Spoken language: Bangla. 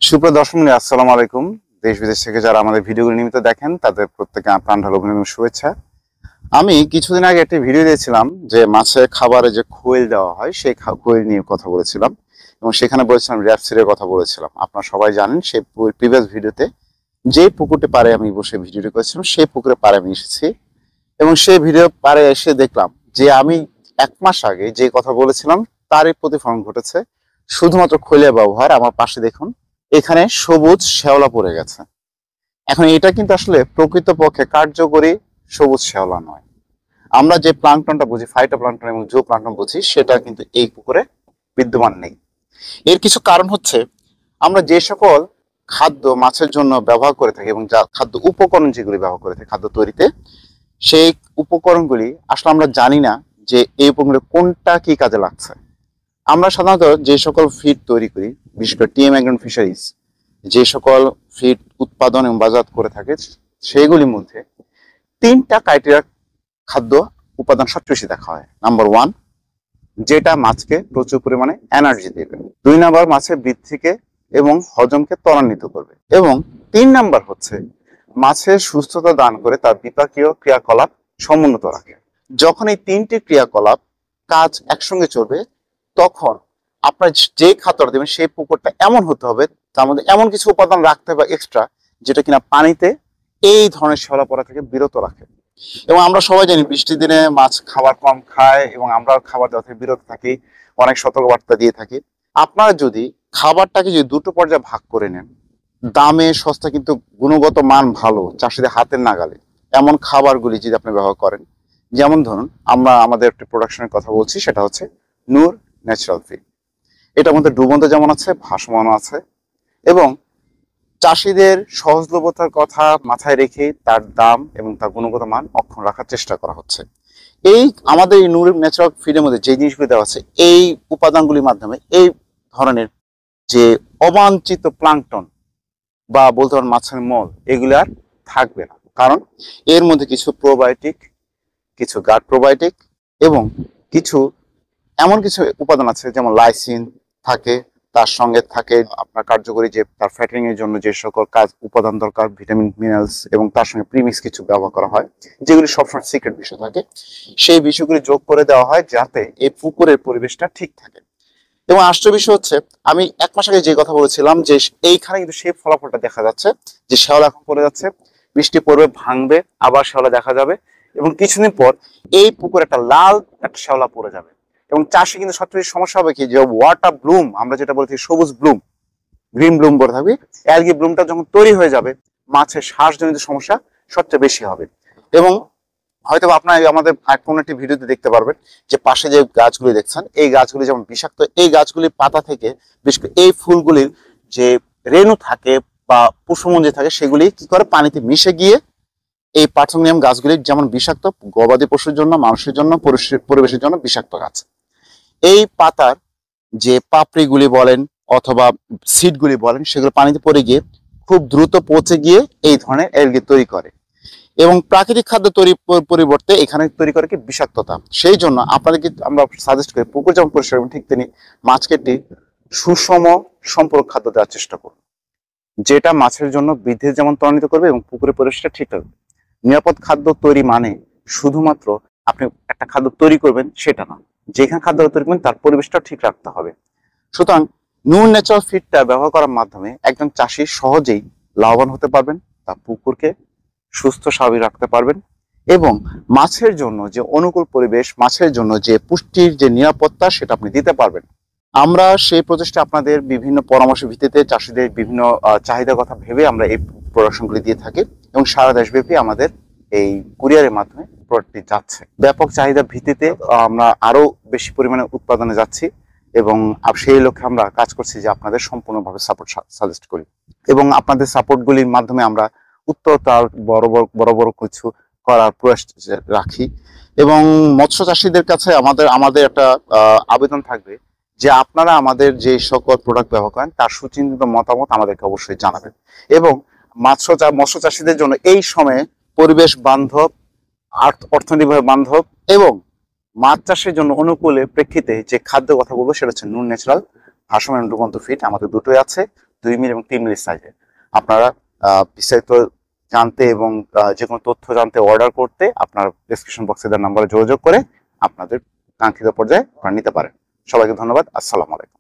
সুপ্রিয় দর্শক মণ্ডলী, আসসালামু আলাইকুম। দেশ বিদেশ থেকে যারা আমাদের ভিডিওগুলো নিয়মিত দেখেন তাদের প্রত্যেকে প্রাণ ঢালা অভিনন্দন, শুভেচ্ছা। আমি কিছুদিন আগে একটি ভিডিও দিয়েছিলাম যে মাছের খাবারে যে খোয়েল দেওয়া হয় সেই খোয়েল নিয়ে কথা বলেছিলাম এবং সেখানে বলেছিলাম র্যাপসিডের কথা বলেছিলাম। আপনারা সবাই জানেন সেই প্রিভিয়াস ভিডিওতে যে পুকুরটি পাড়ে আমি বসে ভিডিওটি করেছিলাম সেই পুকুরে পাড়ে আমি এসেছি এবং সেই ভিডিও পাড়ে এসে দেখলাম যে আমি 1 মাস আগে যে কথা বলেছিলাম তারই প্রতিফলন ঘটেছে। শুধুমাত্র খোলের ব্যবহার, আমার পাশে দেখুন এখানে সবুজ শ্যাওলা পড়ে গেছে। এখন এটা কিন্তু আসলে প্রকৃতপক্ষে কার্যকরী সবুজ শ্যাওলা নয়। আমরা যে প্লাঙ্কটনটা বুঝি, ফাইটোপ্লাঙ্কটন এবং জু প্লাঙ্কটন বুঝি, সেটা কিন্তু এই পুকুরে বিদ্যমান নেই। এর কিছু কারণ হচ্ছে, আমরা যে সকল খাদ্য মাছের জন্য ব্যবহার করে থাকি এবং যা খাদ্য উপকরণ যেগুলি ব্যবহার করে থাকি খাদ্য তৈরিতে, সেই উপকরণগুলি আসলে আমরা জানি না যে এই উপকরণগুলি কোনটা কি কাজে লাগছে। আমরা সাধারণত যে সকল ফিড তৈরি করি, বিশেষ করে টিএম অ্যাগ্রন ফিশারিজ যে সকল ফিড উৎপাদন এবং বাজার করে থাকে, সেগুলির মধ্যে 3টা ক্রাইটেরিয়া খাদ্য উপাদান সবচেয়ে বেশি দেখা হয়। নাম্বার 1, যেটা মাছকে প্রচুর পরিমাণে এনার্জি দেবে। 2 নাম্বার, মাছের বৃদ্ধিকে এবং হজমকে ত্বরান্বিত করবে। এবং 3 নাম্বার হচ্ছে মাছের সুস্থতা দান করে তার বিপাকীয় ক্রিয়াকলাপ সমুন্নত রাখে। যখন এই 3টি ক্রিয়াকলাপ কাজ একসঙ্গে চলবে, তখন আপনার যে খাদ্যটা দেবেন সেই পুকুরটা এমন হতে হবে, তার মধ্যে এমন কিছু উপাদান রাখতে হবে এক্সট্রা, যেটা কিনা পানিতে এই ধরনের শ্যাওলা পড়া থেকে বিরত রাখে। এবং আমরা সবাই জানি বৃষ্টির দিনে মাছ খাবার কম খায় এবং আমরা খাবার দেওয়া থেকে বিরত থাকি, অনেক সতর্কবার্তা দিয়ে থাকি। আপনারা যদি খাবারটাকে যদি 2টো পর্যায়ে ভাগ করে নেন, দামে সস্তা কিন্তু গুণগত মান ভালো, চাষিদের হাতের নাগালে এমন খাবারগুলি যদি আপনি ব্যবহার করেন, যেমন ধরুন আমরা আমাদের একটি প্রোডাকশনের কথা বলছি, সেটা হচ্ছে নূর ন্যাচারাল ফিড। এটার মধ্যে ডুবন্ত যেমন আছে, ভাসমানও আছে এবং চাষিদের সহজলভ্যতার কথা মাথায় রেখে তার দাম এবং তার গুণগত মান অক্ষুণ্ণ রাখার চেষ্টা করা হচ্ছে। এই আমাদের এই নূর ন্যাচারাল ফিডের মধ্যে যে জিনিসগুলি দেওয়া আছে, এই উপাদানগুলির মাধ্যমে এই ধরনের যে অবাঞ্ছিত প্লাঙ্কটন বা বলতে পারেন মাছের মল, এগুলি আর থাকবে না। কারণ এর মধ্যে কিছু প্রোবায়োটিক, কিছু গাট প্রোবায়োটিক এবং কিছু এমন কিছু উপাদান আছে যেমন লাইসিন থাকে, তার সঙ্গে থাকে আপনার কার্যকরী যে তার ফ্যাটিং এর জন্য যে সকল কাজ উপাদান দরকার, ভিটামিন মিনারেলস, এবং তার সঙ্গে প্রিমিক্স কিছু ব্যবহার করা হয়, যেগুলি সবসময় সিক্রেট বিষয় থাকে। সেই বিষয়গুলি যোগ করে দেওয়া হয় যাতে এই পুকুরের পরিবেশটা ঠিক থাকে। এবং আশ্চর্য বিষয় হচ্ছে, আমি 1 মাস আগে যে কথা বলেছিলাম যে এইখানে কিন্তু সেই ফলাফলটা দেখা যাচ্ছে, যে শ্যাওলা এখন পড়ে যাচ্ছে, বৃষ্টি পড়বে, ভাঙবে, আবার শ্যাওলা দেখা যাবে এবং কিছুদিন পর এই পুকুরে একটা লাল একটা শ্যাওলা পড়ে যাবে। এবং চাষে কিন্তু সবচেয়ে সমস্যা হবে কি, যে ওয়াটার ব্লুম, আমরা যেটা বলছি সবুজ ব্লুম, গ্রিন ব্লুম পড়ে থাকবে, অ্যালগি ব্লুমটা যখন তৈরি হয়ে যাবে, মাছের শ্বাসজনিত সমস্যা সবচেয়ে বেশি হবে। এবং হয়তো আপনার আমাদের কোনো একটি ভিডিওতে দেখতে পারবেন যে পাশে যে গাছগুলি দেখছেন, এই গাছগুলি যেমন বিষাক্ত, এই গাছগুলির পাতা থেকে বিশেষ করে এই ফুলগুলির যে রেণু থাকে বা পুষ্পমঞ্জি থাকে, সেগুলি কি করে পানিতে মিশে গিয়ে এই পার্থেনিয়াম গাছগুলি যেমন বিষাক্ত, গবাদি পশুর জন্য, মানুষের জন্য, পরিবেশের জন্য বিষাক্ত গাছ। এই পাতার যে পাপড়িগুলি বলেন অথবা সিডগুলি বলেন, সেগুলো পানিতে পড়ে গিয়ে খুব দ্রুত পচে গিয়ে এই ধরনের অ্যালগি তৈরি করে এবং প্রাকৃতিক খাদ্য তৈরি পরিবর্তে এখানে তৈরি করে কি বিষাক্ততা। সেই জন্য আপনাদেরকে আমরা সাজেস্ট করি, পুকুর যেমন পরিষ্কার করবেন, ঠিক তেমনি মাছকে একটি সুষম সম্পূরক খাদ্য দেওয়ার চেষ্টা করুন, যেটা মাছের জন্য বৃদ্ধি যেমন ত্বরান্বিত করবে এবং পুকুরের পরিবেশটা ঠিক হবে। নিরাপদ খাদ্য তৈরি মানে শুধুমাত্র আপনি একটা খাদ্য তৈরি করবেন সেটা না, যেখানে খাদ্য তৈরি করবেন তার পরিবেশটা ঠিক রাখতে হবে। সুতরাং নূর ন্যাচারাল ফিডটা ব্যবহার করার মাধ্যমে একজন চাষি সহজেই লাভবান হতে পারবেন, তার পুকুরকে সুস্থ স্বাভাবিক রাখতে পারবেন এবং মাছের জন্য যে অনুকূল পরিবেশ, মাছের জন্য যে পুষ্টির যে নিরাপত্তা, সেটা আপনি দিতে পারবেন। আমরা সেই প্রচেষ্টা আপনাদের বিভিন্ন পরামর্শ ভিত্তিতে চাষিদের বিভিন্ন চাহিদার কথা ভেবে আমরা এই প্রোডাকশনগুলি দিয়ে থাকি এবং সারা দেশব্যাপী আমাদের এই কুরিয়ারের মাধ্যমে প্রোডাক্টটি যাচ্ছে। ব্যাপক চাহিদার ভিত্তিতে আমরা আরো বেশি পরিমাণে উৎপাদনে যাচ্ছি এবং সেই লক্ষ্যে আমরা কাজ করছি যে আপনাদের সম্পূর্ণভাবে সাপোর্ট সাজেস্ট করি এবং আপনাদের সাপোর্টগুলির মাধ্যমে আমরা উত্তরতার বড় বড় কিছু করার প্রয়াস রাখি। এবং মৎস্য চাষীদের কাছে আমাদের একটা আবেদন থাকবে যে আপনারা আমাদের যে সকল প্রোডাক্ট ব্যবহার করেন তার সুচিন্তিত মতামত আমাদেরকে অবশ্যই জানাবেন এবং মৎস্য চাষীদের জন্য এই সময়ে পরিবেশ বান্ধব, অর্থনৈতিকভাবে বান্ধব এবং মাছ চাষের জন্য অনুকূলে প্রেক্ষিতে যে খাদ্য কথা বলবো, সেটা হচ্ছে নূর ন্যাচারাল ভাসমান ডুবন্ত ফিড। আমাদের দুটোই আছে, 2 মিলি এবং 3 মিলি সাইজে। আপনারা বিস্তারিত জানতে এবং যে কোনো তথ্য জানতে অর্ডার করতে আপনার ডেসক্রিপশন বক্সে দেওয়া নাম্বারে যোগাযোগ করে আপনাদের কাঙ্ক্ষিত পর্যায়ে আপনারা নিতে পারেন। সবাইকে ধন্যবাদ। আসসালামু আলাইকুম।